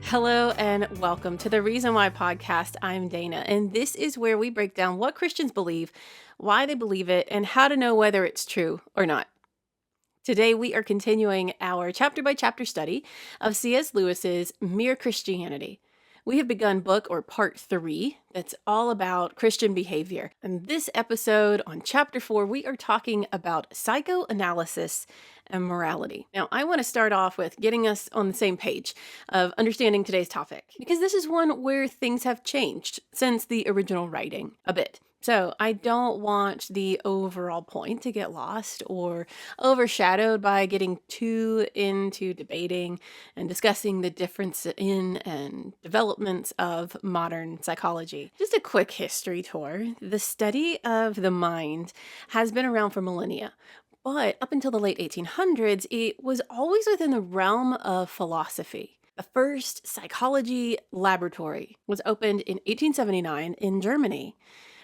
Hello and welcome to the Reason Why podcast. I'm Dana, and this is where we break down what Christians believe, why they believe it, and how to know whether it's true or not. Today, we are continuing our chapter by chapter study of C.S. Lewis's Mere Christianity. We have begun book or part 3 that's all about Christian behavior. And this episode on chapter 4, we are talking about psychoanalysis and morality. Now, I want to start off with getting us on the same page of understanding today's topic, because this is one where things have changed since the original writing a bit. So I don't want the overall point to get lost or overshadowed by getting too into debating and discussing the difference in and developments of modern psychology. Just a quick history tour. The study of the mind has been around for millennia. But up until the late 1800s, it was always within the realm of philosophy. The first psychology laboratory was opened in 1879 in Germany.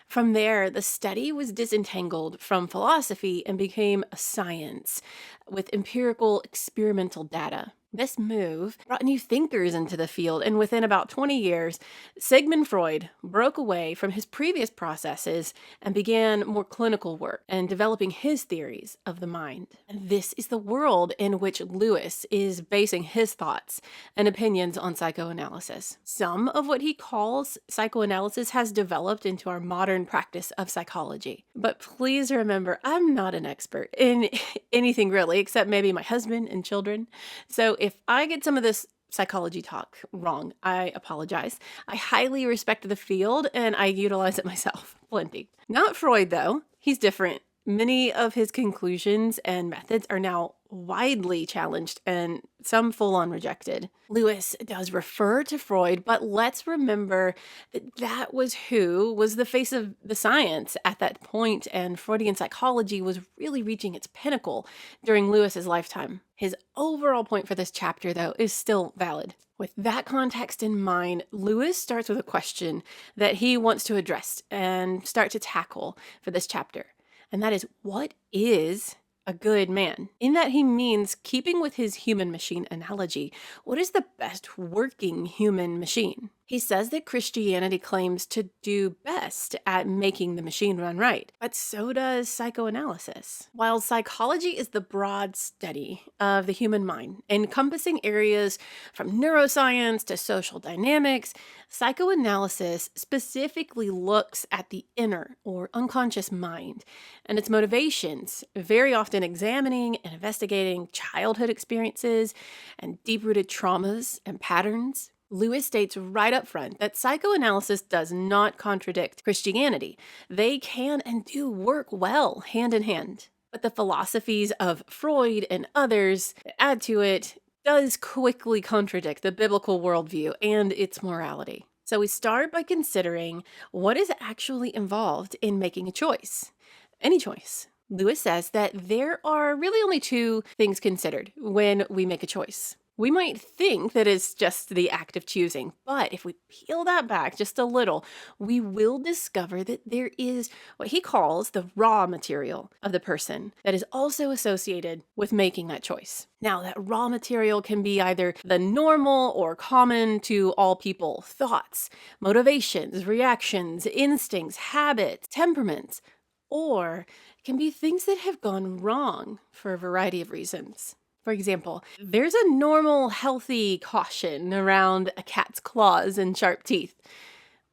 From there, the study was disentangled from philosophy and became a science with empirical experimental data. This move brought new thinkers into the field, and within about 20 years, Sigmund Freud broke away from his previous processes and began more clinical work and developing his theories of the mind. And this is the world in which Lewis is basing his thoughts and opinions on psychoanalysis. Some of what he calls psychoanalysis has developed into our modern practice of psychology. But please remember, I'm not an expert in anything really, except maybe my husband and children. So if I get some of this psychology talk wrong, I apologize. I highly respect the field and I utilize it myself plenty. Not Freud, though. He's different. Many of his conclusions and methods are now widely challenged and some full-on rejected. Lewis does refer to Freud, but let's remember that that was who was the face of the science at that point, and Freudian psychology was really reaching its pinnacle during Lewis's lifetime. His overall point for this chapter, though, is still valid. With that context in mind, Lewis starts with a question that he wants to address and start to tackle for this chapter. And that is, what is a good man? In that he means, keeping with his human-machine analogy, what is the best working human machine? He says that Christianity claims to do best at making the machine run right, but so does psychoanalysis. While psychology is the broad study of the human mind, encompassing areas from neuroscience to social dynamics, psychoanalysis specifically looks at the inner or unconscious mind and its motivations, very often examining and investigating childhood experiences and deep-rooted traumas and patterns. Lewis states right up front that psychoanalysis does not contradict Christianity. They can and do work well hand in hand. But the philosophies of Freud and others that add to it does quickly contradict the biblical worldview and its morality. So we start by considering what is actually involved in making a choice. Any choice. Lewis says that there are really only two things considered when we make a choice. We might think that it's just the act of choosing, but if we peel that back just a little, we will discover that there is what he calls the raw material of the person that is also associated with making that choice. Now, that raw material can be either the normal or common to all people thoughts, motivations, reactions, instincts, habits, temperaments, or it can be things that have gone wrong for a variety of reasons. For example, there's a normal, healthy caution around a cat's claws and sharp teeth.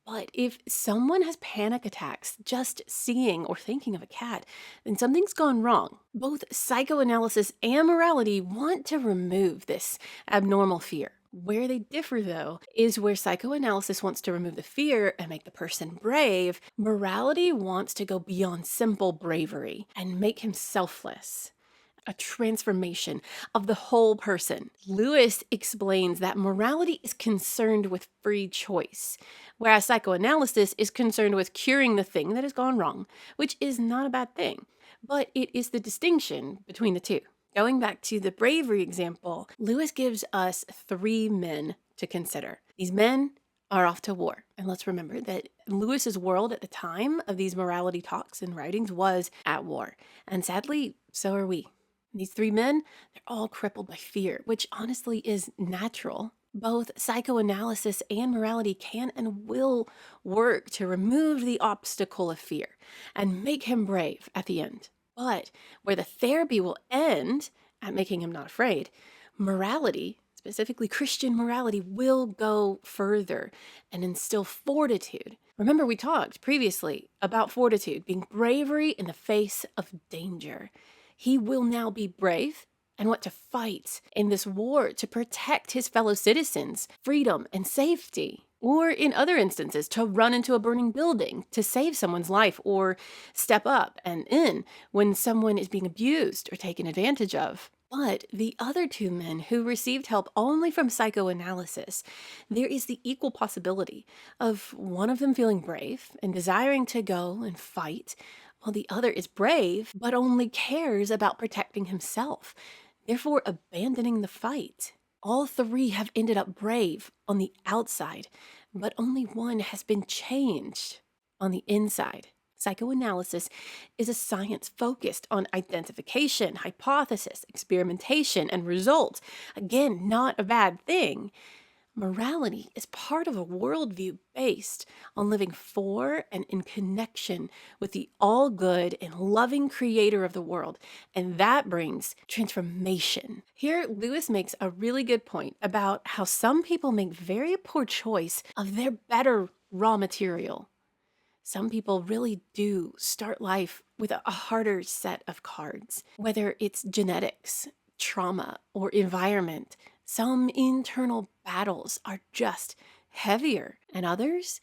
But if someone has panic attacks just seeing or thinking of a cat, then something's gone wrong. Both psychoanalysis and morality want to remove this abnormal fear. Where they differ, though, is where psychoanalysis wants to remove the fear and make the person brave, morality wants to go beyond simple bravery and make him selfless. A transformation of the whole person. Lewis explains that morality is concerned with free choice, whereas psychoanalysis is concerned with curing the thing that has gone wrong, which is not a bad thing, but it is the distinction between the two. Going back to the bravery example, Lewis gives us 3 men to consider. These men are off to war. And let's remember that Lewis's world at the time of these morality talks and writings was at war. And sadly, so are we. These 3 men, they're all crippled by fear, which honestly is natural. Both psychoanalysis and morality can and will work to remove the obstacle of fear and make him brave at the end. But where the therapy will end at making him not afraid, morality, specifically Christian morality, will go further and instill fortitude. Remember, we talked previously about fortitude being bravery in the face of danger. He will now be brave and want to fight in this war to protect his fellow citizens' freedom and safety. Or in other instances, to run into a burning building to save someone's life, or step up and in when someone is being abused or taken advantage of. But the other two men who received help only from psychoanalysis, there is the equal possibility of one of them feeling brave and desiring to go and fight, while the other is brave but only cares about protecting himself, therefore abandoning the fight. All three have ended up brave on the outside, but only one has been changed on the inside. Psychoanalysis is a science focused on identification, hypothesis, experimentation, and results. Again, not a bad thing. Morality is part of a worldview based on living for and in connection with the all good and loving creator of the world, and that brings transformation. Here, Lewis makes a really good point about how some people make very poor choice of their better raw material. Some people really do start life with a harder set of cards, whether it's genetics, trauma, or environment. Some internal battles are just heavier, and others,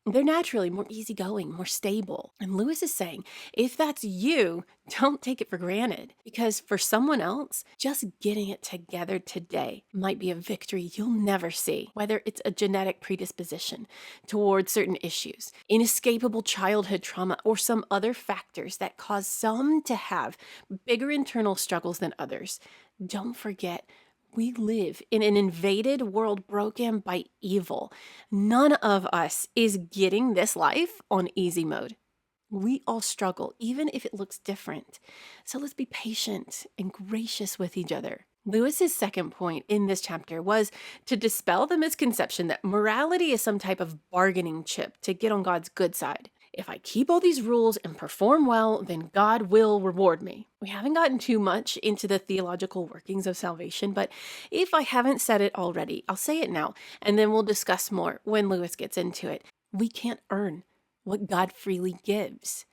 they're naturally more easygoing, more stable. And Lewis is saying, if that's you, don't take it for granted, because for someone else, just getting it together today might be a victory you'll never see, whether it's a genetic predisposition towards certain issues, inescapable childhood trauma, or some other factors that cause some to have bigger internal struggles than others. Don't forget, we live in an invaded world broken by evil. None of us is getting this life on easy mode. We all struggle, even if it looks different. So let's be patient and gracious with each other. Lewis's second point in this chapter was to dispel the misconception that morality is some type of bargaining chip to get on God's good side. If I keep all these rules and perform well, then God will reward me. We haven't gotten too much into the theological workings of salvation, but if I haven't said it already, I'll say it now, and then we'll discuss more when Lewis gets into it. We can't earn what God freely gives.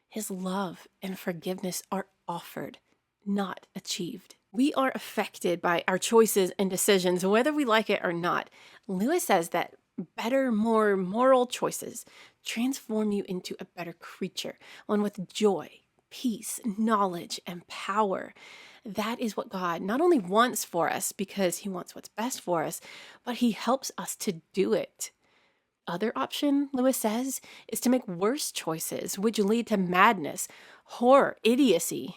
His love and forgiveness are offered, not achieved. We are affected by our choices and decisions, whether we like it or not. Lewis says that better, more moral choices transform you into a better creature, one with joy, peace, knowledge, and power. That is what God not only wants for us because he wants what's best for us, but he helps us to do it. Other option, Lewis says, is to make worse choices, which lead to madness, horror, idiocy,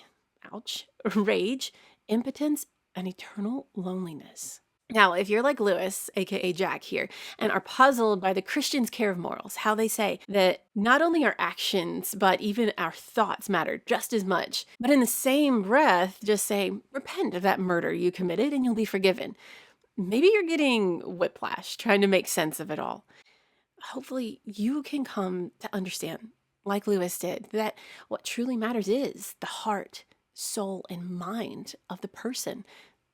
ouch, rage, impotence, and eternal loneliness. Now, if you're like Lewis, aka Jack here, and are puzzled by the Christian's care of morals, how they say that not only our actions, but even our thoughts matter just as much, but in the same breath, just say, repent of that murder you committed and you'll be forgiven. Maybe you're getting whiplash trying to make sense of it all. Hopefully you can come to understand, like Lewis did, that what truly matters is the heart, soul, and mind of the person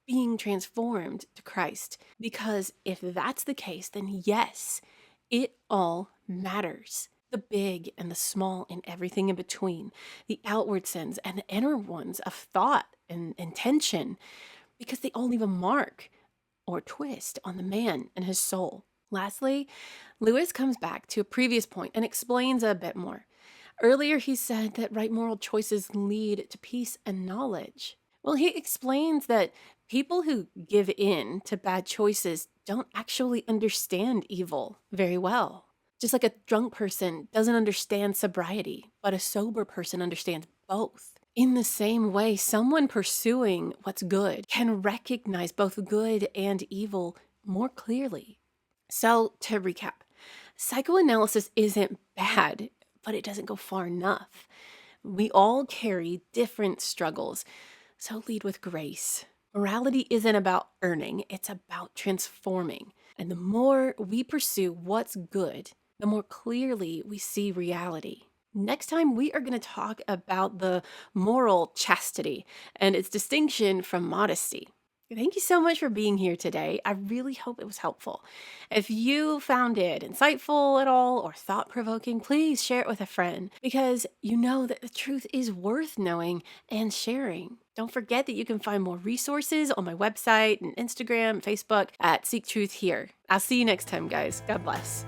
being transformed to Christ. Because if that's the case, then yes, it all matters. The big and the small and everything in between, the outward sins and the inner ones of thought and intention, because they all leave a mark or twist on the man and his soul. Lastly, Lewis comes back to a previous point and explains a bit more. Earlier, he said that right moral choices lead to peace and knowledge. Well, he explains that people who give in to bad choices don't actually understand evil very well. Just like a drunk person doesn't understand sobriety, but a sober person understands both. In the same way, someone pursuing what's good can recognize both good and evil more clearly. So, to recap, psychoanalysis isn't bad, but it doesn't go far enough. We all carry different struggles, so lead with grace. Morality isn't about earning, it's about transforming. And the more we pursue what's good, the more clearly we see reality. Next time, we are going to talk about the moral chastity and its distinction from modesty. Thank you so much for being here today. I really hope it was helpful. If you found it insightful at all or thought provoking, please share it with a friend because you know that the truth is worth knowing and sharing. Don't forget that you can find more resources on my website and Instagram, Facebook at Seek Truth Here. I'll see you next time, guys. God bless.